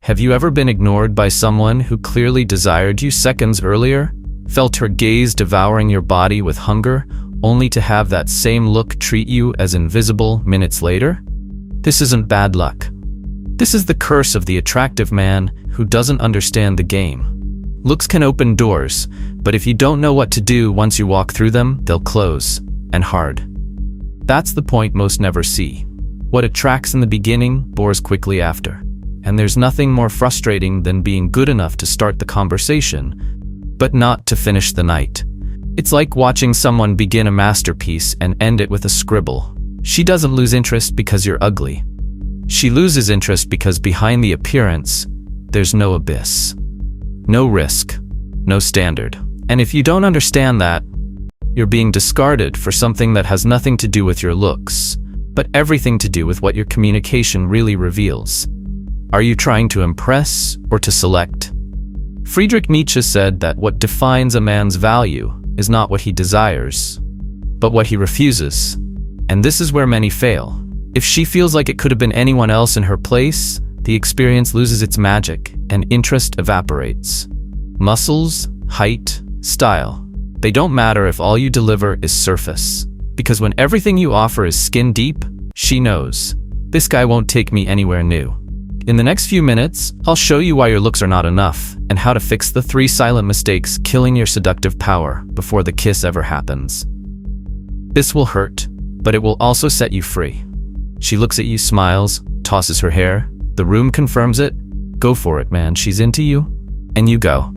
Have you ever been ignored by someone who clearly desired you seconds earlier? Felt her gaze devouring your body with hunger, only to have that same look treat you as invisible minutes later? This isn't bad luck. This is the curse of the attractive man who doesn't understand the game. Looks can open doors, but if you don't know what to do once you walk through them, they'll close, and hard. That's the point most never see. What attracts in the beginning bores quickly after. And there's nothing more frustrating than being good enough to start the conversation, but not to finish the night. It's like watching someone begin a masterpiece and end it with a scribble. She doesn't lose interest because you're ugly. She loses interest because behind the appearance, there's no abyss. No risk. No standard. And if you don't understand that, you're being discarded for something that has nothing to do with your looks, but everything to do with what your communication really reveals. Are you trying to impress or to select? Friedrich Nietzsche said that what defines a man's value is not what he desires, but what he refuses. And this is where many fail. If she feels like it could have been anyone else in her place, the experience loses its magic and interest evaporates. Muscles, height, style. They don't matter if all you deliver is surface. Because when everything you offer is skin deep, she knows, this guy won't take me anywhere new. In the next few minutes, I'll show you why your looks are not enough and how to fix the 3 silent mistakes killing your seductive power before the kiss ever happens. This will hurt, but it will also set you free. She looks at you, smiles, tosses her hair. The room confirms it. Go for it, man. She's into you. And you go.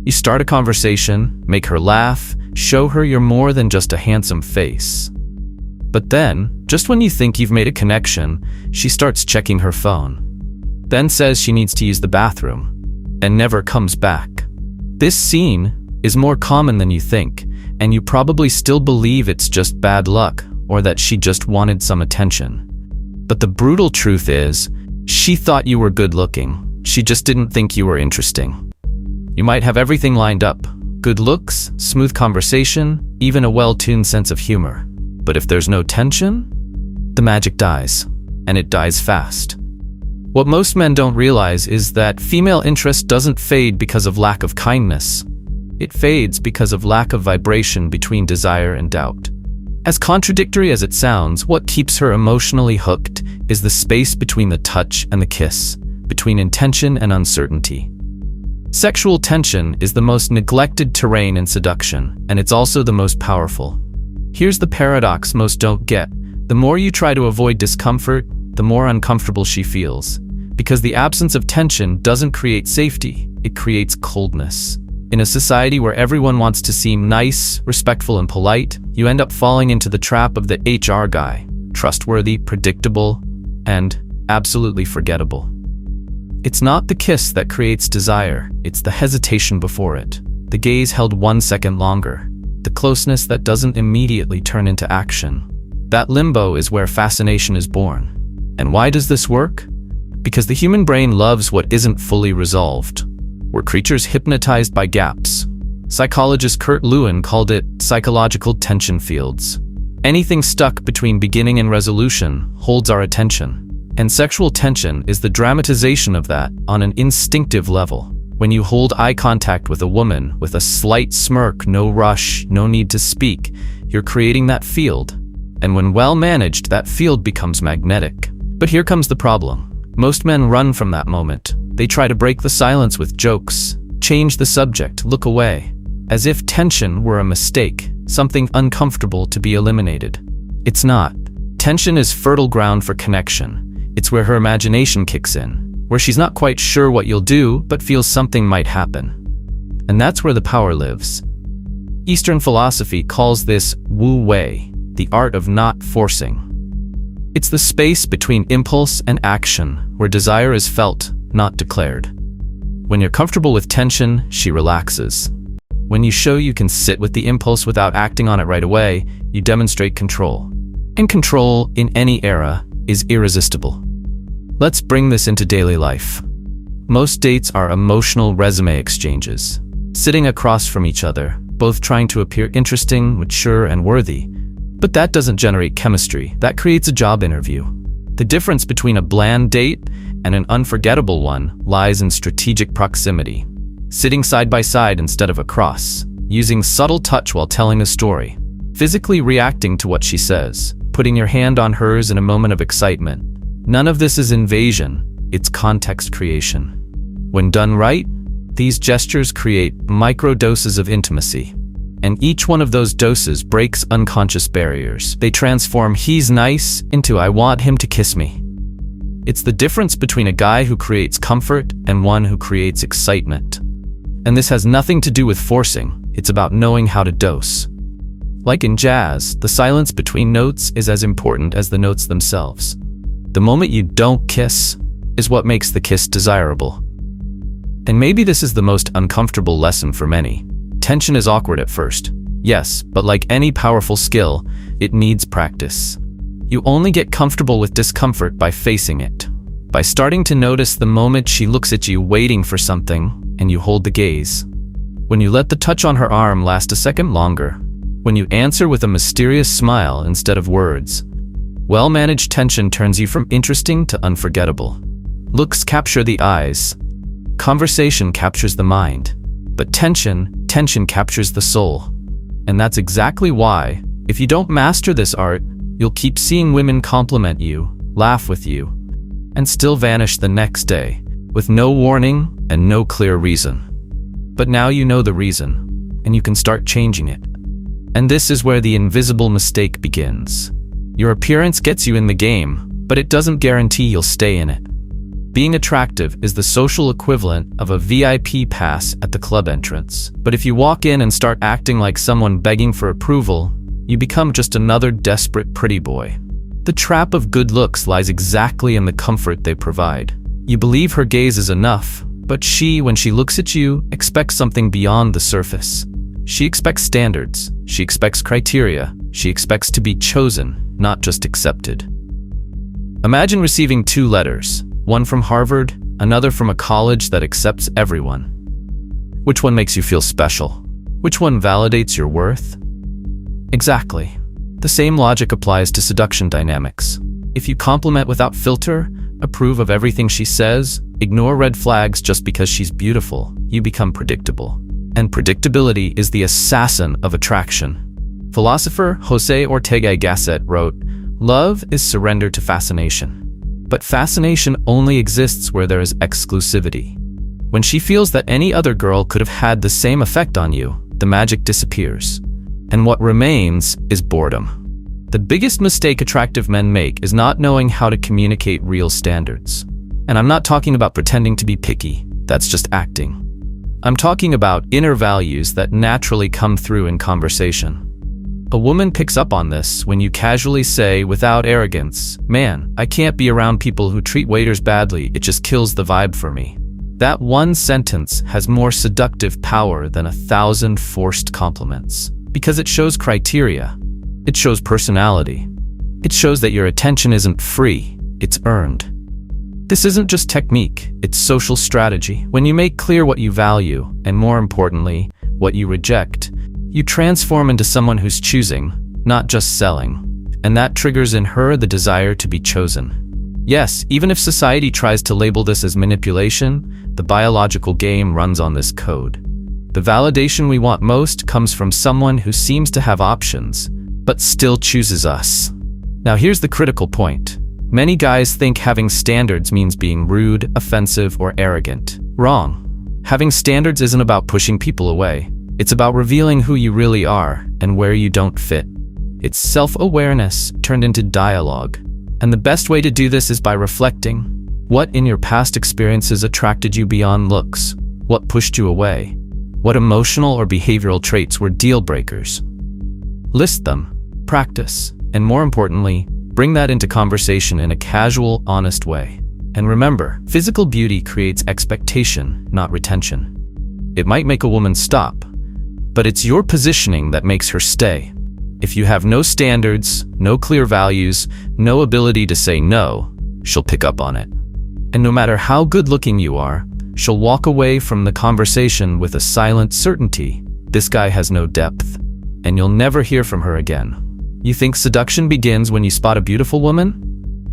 You start a conversation, make her laugh, show her you're more than just a handsome face. But then, just when you think you've made a connection, she starts checking her phone. Then says she needs to use the bathroom, and never comes back. This scene is more common than you think, and you probably still believe it's just bad luck, or that she just wanted some attention. But the brutal truth is, she thought you were good looking. She just didn't think you were interesting. You might have everything lined up. Good looks, smooth conversation, even a well-tuned sense of humor. But if there's no tension, the magic dies, and it dies fast. What most men don't realize is that female interest doesn't fade because of lack of kindness. It fades because of lack of vibration between desire and doubt. As contradictory as it sounds, what keeps her emotionally hooked is the space between the touch and the kiss, between intention and uncertainty. Sexual tension is the most neglected terrain in seduction, and it's also the most powerful. Here's the paradox most don't get. The more you try to avoid discomfort, the more uncomfortable she feels. Because the absence of tension doesn't create safety, it creates coldness. In a society where everyone wants to seem nice, respectful, and polite, you end up falling into the trap of the HR guy, trustworthy, predictable, and absolutely forgettable. It's not the kiss that creates desire, it's the hesitation before it. The gaze held 1 second longer. The closeness that doesn't immediately turn into action. That limbo is where fascination is born. And why does this work? Because the human brain loves what isn't fully resolved. We're creatures hypnotized by gaps. Psychologist Kurt Lewin called it psychological tension fields. Anything stuck between beginning and resolution holds our attention. And sexual tension is the dramatization of that on an instinctive level. When you hold eye contact with a woman with a slight smirk, no rush, no need to speak, you're creating that field. And when well managed, that field becomes magnetic. But here comes the problem. Most men run from that moment. They try to break the silence with jokes, change the subject, look away, as if tension were a mistake, something uncomfortable to be eliminated. It's not. Tension is fertile ground for connection. It's where her imagination kicks in, where she's not quite sure what you'll do, but feels something might happen. And that's where the power lives. Eastern philosophy calls this Wu Wei, the art of not forcing. It's the space between impulse and action, where desire is felt, not declared. When you're comfortable with tension, she relaxes. When you show you can sit with the impulse without acting on it right away, you demonstrate control. And control, in any era, is irresistible. Let's bring this into daily life. Most dates are emotional resume exchanges, sitting across from each other, both trying to appear interesting, mature, and worthy. But that doesn't generate chemistry, that creates a job interview. The difference between a bland date and an unforgettable one lies in strategic proximity. Sitting side by side instead of across, using subtle touch while telling a story, physically reacting to what she says, putting your hand on hers in a moment of excitement. None of this is invasion, it's context creation. When done right, these gestures create micro-doses of intimacy. And each one of those doses breaks unconscious barriers. They transform "he's nice" into "I want him to kiss me." It's the difference between a guy who creates comfort and one who creates excitement. And this has nothing to do with forcing, it's about knowing how to dose. Like in jazz, the silence between notes is as important as the notes themselves. The moment you don't kiss is what makes the kiss desirable. And maybe this is the most uncomfortable lesson for many. Tension is awkward at first, yes, but like any powerful skill, it needs practice. You only get comfortable with discomfort by facing it, by starting to notice the moment she looks at you waiting for something, and you hold the gaze. When you let the touch on her arm last a second longer, when you answer with a mysterious smile instead of words. Well-managed tension turns you from interesting to unforgettable. Looks capture the eyes. Conversation captures the mind. But tension captures the soul. And that's exactly why, if you don't master this art, you'll keep seeing women compliment you, laugh with you, and still vanish the next day, with no warning and no clear reason. But now you know the reason, and you can start changing it. And this is where the invisible mistake begins. Your appearance gets you in the game, but it doesn't guarantee you'll stay in it. Being attractive is the social equivalent of a VIP pass at the club entrance. But if you walk in and start acting like someone begging for approval, you become just another desperate pretty boy. The trap of good looks lies exactly in the comfort they provide. You believe her gaze is enough, but she, when she looks at you, expects something beyond the surface. She expects standards, she expects criteria, she expects to be chosen, not just accepted. Imagine receiving 2 letters, one from Harvard, another from a college that accepts everyone. Which one makes you feel special? Which one validates your worth? Exactly. The same logic applies to seduction dynamics. If you compliment without filter, approve of everything she says, ignore red flags just because she's beautiful, you become predictable. And predictability is the assassin of attraction. Philosopher Jose Ortega y Gasset wrote, "Love is surrender to fascination." But fascination only exists where there is exclusivity. When she feels that any other girl could have had the same effect on you, the magic disappears. And what remains is boredom. The biggest mistake attractive men make is not knowing how to communicate real standards. And I'm not talking about pretending to be picky, that's just acting. I'm talking about inner values that naturally come through in conversation. A woman picks up on this when you casually say, without arrogance, "Man, I can't be around people who treat waiters badly, it just kills the vibe for me." That one sentence has more seductive power than 1,000 forced compliments, because it shows criteria. It shows personality. It shows that your attention isn't free, it's earned. This isn't just technique, it's social strategy. When you make clear what you value, and more importantly, what you reject, you transform into someone who's choosing, not just selling. And that triggers in her the desire to be chosen. Yes, even if society tries to label this as manipulation, the biological game runs on this code. The validation we want most comes from someone who seems to have options, but still chooses us. Now here's the critical point. Many guys think having standards means being rude, offensive, or arrogant. Wrong. Having standards isn't about pushing people away. It's about revealing who you really are and where you don't fit. It's self-awareness turned into dialogue. And the best way to do this is by reflecting. What in your past experiences attracted you beyond looks? What pushed you away? What emotional or behavioral traits were deal breakers? List them, practice, and more importantly, bring that into conversation in a casual, honest way. And remember, physical beauty creates expectation, not retention. It might make a woman stop, but it's your positioning that makes her stay. If you have no standards, no clear values, no ability to say no, she'll pick up on it. And no matter how good-looking you are, she'll walk away from the conversation with a silent certainty. This guy has no depth, and you'll never hear from her again. You think seduction begins when you spot a beautiful woman?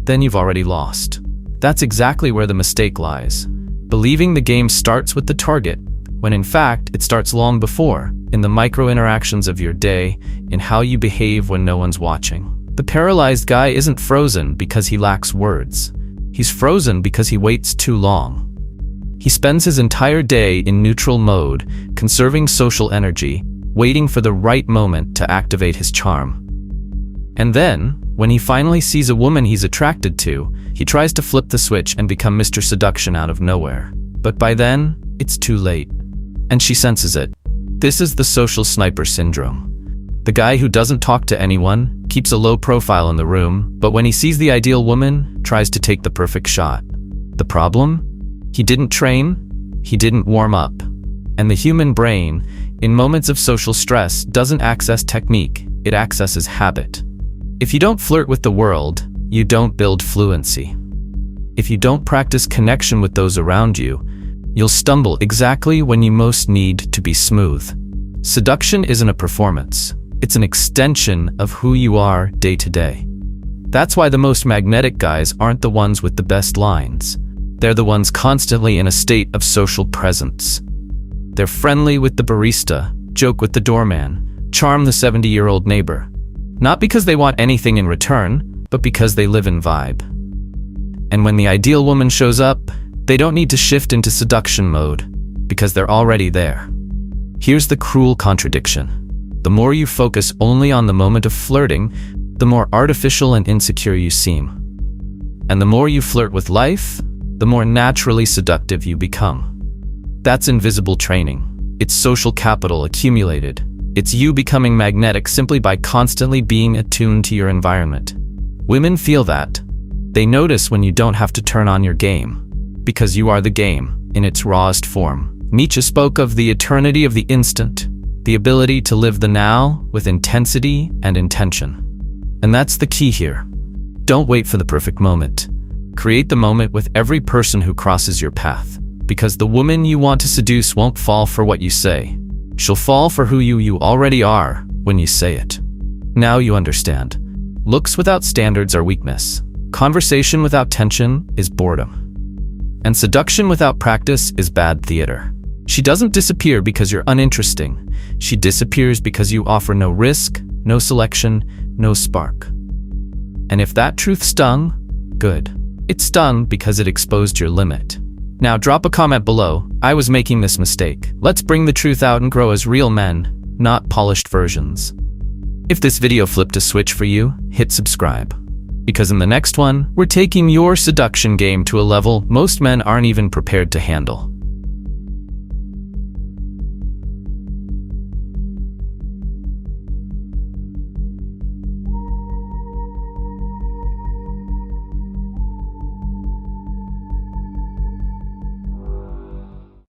Then you've already lost. That's exactly where the mistake lies. Believing the game starts with the target, when in fact it starts long before, in the micro-interactions of your day, in how you behave when no one's watching. The paralyzed guy isn't frozen because he lacks words. He's frozen because he waits too long. He spends his entire day in neutral mode, conserving social energy, waiting for the right moment to activate his charm. And then, when he finally sees a woman he's attracted to, he tries to flip the switch and become Mr. Seduction out of nowhere. But by then, it's too late. And she senses it. This is the social sniper syndrome. The guy who doesn't talk to anyone, keeps a low profile in the room, but when he sees the ideal woman, tries to take the perfect shot. The problem? He didn't train, he didn't warm up. And the human brain, in moments of social stress, doesn't access technique, it accesses habit. If you don't flirt with the world, you don't build fluency. If you don't practice connection with those around you, you'll stumble exactly when you most need to be smooth. Seduction isn't a performance. It's an extension of who you are day to day. That's why the most magnetic guys aren't the ones with the best lines. They're the ones constantly in a state of social presence. They're friendly with the barista, joke with the doorman, charm the 70-year-old neighbor. Not because they want anything in return, but because they live in vibe. And when the ideal woman shows up, they don't need to shift into seduction mode, because they're already there. Here's the cruel contradiction. The more you focus only on the moment of flirting, the more artificial and insecure you seem. And the more you flirt with life, the more naturally seductive you become. That's invisible training. It's social capital accumulated. It's you becoming magnetic simply by constantly being attuned to your environment. Women feel that. They notice when you don't have to turn on your game, because you are the game, in its rawest form. Nietzsche spoke of the eternity of the instant, the ability to live the now with intensity and intention. And that's the key here. Don't wait for the perfect moment. Create the moment with every person who crosses your path, because the woman you want to seduce won't fall for what you say. She'll fall for who you already are when you say it. Now you understand. Looks without standards are weakness. Conversation without tension is boredom. And seduction without practice is bad theater. She doesn't disappear because you're uninteresting. She disappears because you offer no risk, no selection, no spark. And if that truth stung, good. It stung because it exposed your limit. Now drop a comment below. I was making this mistake. Let's bring the truth out and grow as real men, not polished versions. If this video flipped a switch for you, hit subscribe. Because in the next one, we're taking your seduction game to a level most men aren't even prepared to handle.